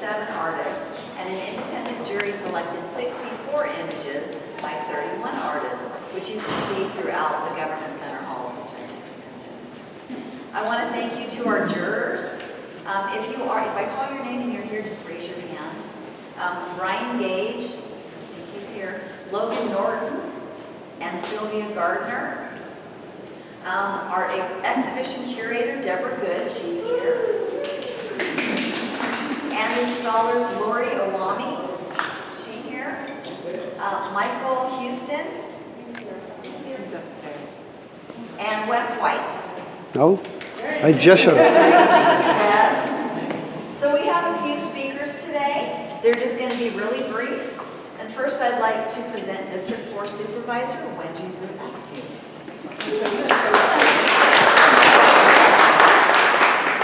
57 artists, and an independent jury selected 64 images by 31 artists, which you can see throughout the government center halls, which I just mentioned. I want to thank you to our jurors. If I call your name and you're here, just raise your hand. Brian Gage, I think he's here, Logan Norton, and Sylvia Gardner. Our exhibition curator, Deborah Good, she's here. And installers, Lori Owami, is she here? Michael Houston. And Wes White. No? I just showed up. Yes. So we have a few speakers today. They're just going to be really brief. And first I'd like to present District 4 Supervisor Wendy Brudescu.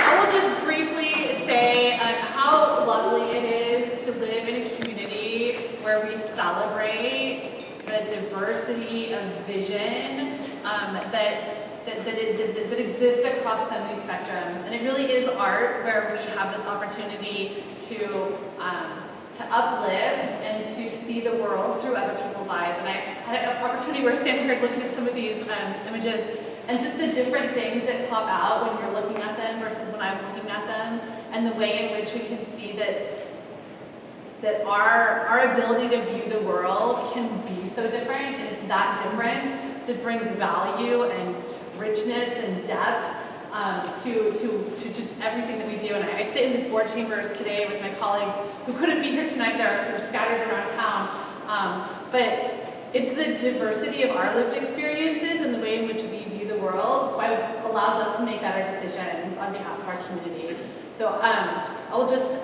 I will just briefly say how lovely it is to live in a community where we celebrate the diversity of vision that exists across so many spectrums. And it really is art where we have this opportunity to uplift and to see the world through other people's eyes. And I had an opportunity where standing here looking at some of these images and just the different things that pop out when you're looking at them versus when I'm looking at them, and the way in which we can see that our ability to view the world can be so different, and it's that difference that brings value and richness and depth to just everything that we do. And I sit in these board chambers today with my colleagues who couldn't be here tonight. They're sort of scattered around town. But it's the diversity of our lived experiences and the way in which we view the world that allows us to make better decisions on behalf of our community. So I'll just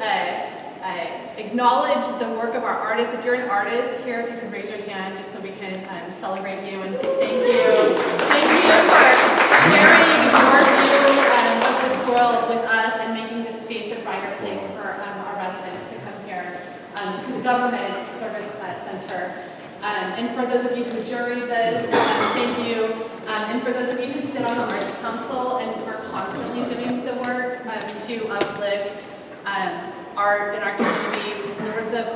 acknowledge the work of our artists. If you're an artist here, if you could raise your hand just so we can celebrate you and say thank you. Thank you for sharing your view of this world with us and making this space a brighter place for our residents to come here to the Government Service Center. And for those of you who jury this, thank you. And for those of you who sit on the Arts Council and are constantly doing the work to uplift art in our community. In the words of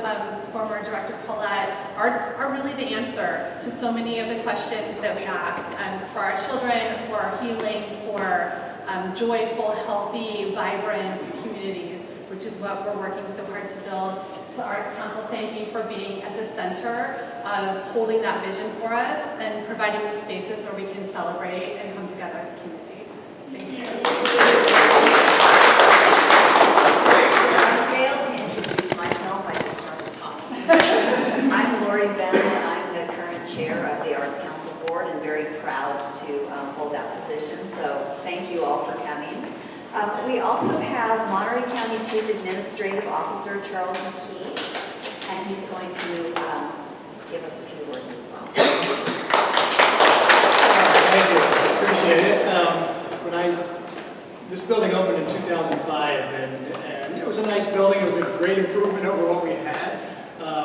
former Director Paulette, arts are really the answer to so many of the questions that we ask for our children, for our healing, for joyful, healthy, vibrant communities, which is what we're working so hard to build. So Arts Council, thank you for being at the center of holding that vision for us and providing these spaces where we can celebrate and come together as a community. Thank you. I'm Lori Ben, and I'm the current chair of the Arts Council Board and very proud to hold that position, so thank you all for coming. We also have Monterey County Chief Administrative Officer Charles McKee, and he's going to give us a few words as well. Thank you, appreciate it. This building opened in 2005, and it was a nice building. It was a great improvement over what we had.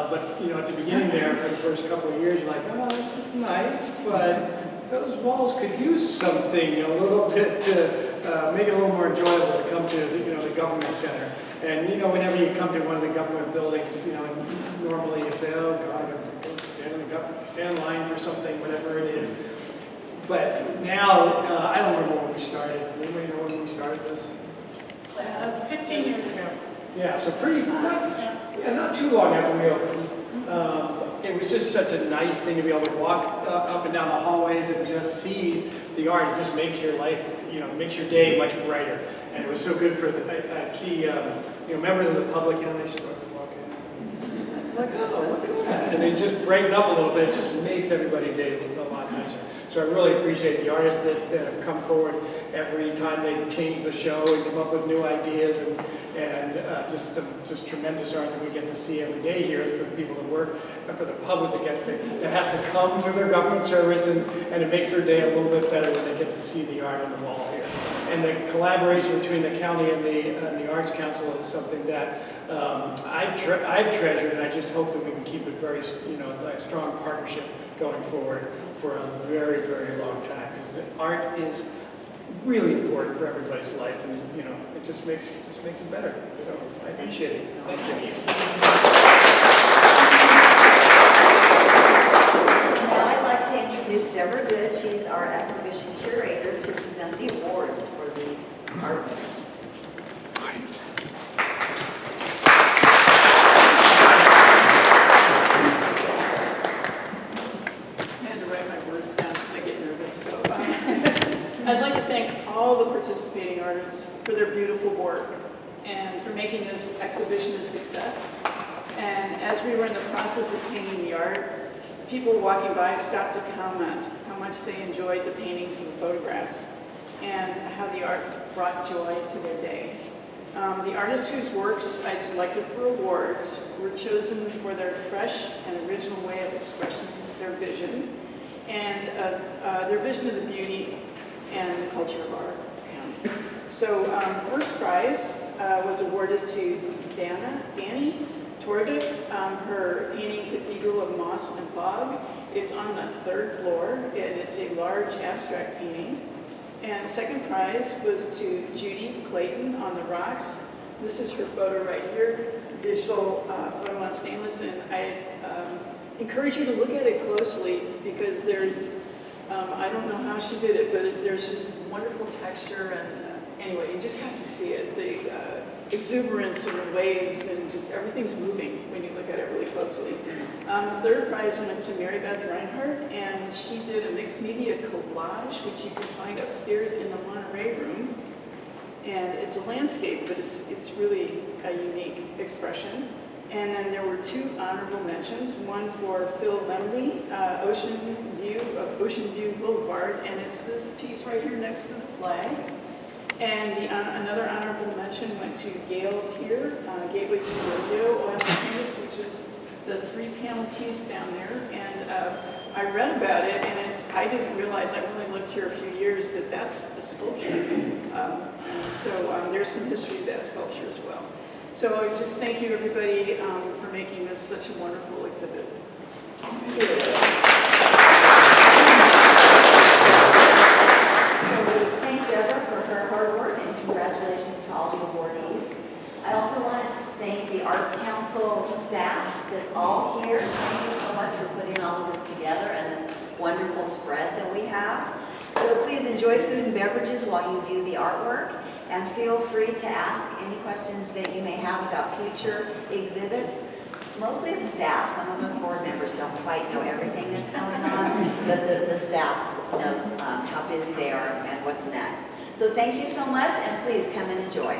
But at the beginning there, for the first couple of years, you're like, oh, this is nice, but those walls could use something a little bit to make it a little more enjoyable to come to the government center. And whenever you come to one of the government buildings, normally you say, oh God, stand in line for something, whatever it is. But now, I don't remember when we started. Does anybody know when we started this? 15 years ago. Yeah, so not too long after we opened. It was just such a nice thing to be able to walk up and down the hallways and just see the art. It just makes your life, makes your day much brighter. And it was so good for I see, members of the public, they start to walk in. It's like, oh, look at that. And they just brighten up a little bit. It just makes everybody's day a lot nicer. So I really appreciate the artists that have come forward every time they change the show and come up with new ideas and just tremendous art that we get to see every day here for the people that work and for the public that has to come for their government service, and it makes their day a little bit better when they get to see the art on the wall here. And the collaboration between the county and the Arts Council is something that I've treasured, and I just hope that we can keep it very, a strong partnership going forward for a very, very long time, because art is really important for everybody's life, and it just makes it better. So I appreciate Appreciate it. Thank you. Now I'd like to introduce Deborah Good. She's our exhibition curator to present the awards for the art winners. I had to write my words down because I get nervous. So I'd like to thank all the participating artists for their beautiful work and for making this exhibition a success. And as we were in the process of painting the art, people walking by stopped to comment how much they enjoyed the paintings and the photographs and how the art brought joy to their day. The artists whose works I selected for awards were chosen for their fresh and original way of expressing their vision and their vision of the beauty and the culture of our county. So first prize was awarded to Dani Torvik, her painting Cathedral of Moss and Fog. It's on the 3rd floor, and it's a large abstract painting. And second prize was to Judi, Clayton, on the rocks. This is her photo right here, digital photo on stainless, and I encourage you to look at it closely because there's, I don't know how she did it, but there's just wonderful texture, and anyway, you just have to see it. The exuberance and the waves and just everything's moving when you look at it really closely. The third prize went to Marybeth Rinehart, and she did a mixed media collage, which you can find upstairs in the Monterey room. And it's a landscape, but it's really a unique expression. And then there were 2 honorable mentions, one for Phil Lemley, Ocean View Boulevard, and it's this piece right here next to the flag. And another honorable mention went to Gayle Tear, Gateway to Rodeo Oil and Tennis, which is the 3-panel piece down there. And I read about it, and I didn't realize, I've only lived here a few years, that that's a sculpture. And so there's some history of that sculpture as well. So just thank you, everybody, for making this such a wonderful exhibit. Thank you. Thank Deborah for her hard work and congratulations to all the awardees. I also want to thank the Arts Council staff that's all here. Thank you so much for putting all of this together and this wonderful spread that we have. So please enjoy food and beverages while you view the artwork, and feel free to ask any questions that you may have about future exhibits. Mostly of staff. Some of us board members don't quite know everything that's going on, but the staff knows how busy they are and what's next. So thank you so much, and please come and enjoy.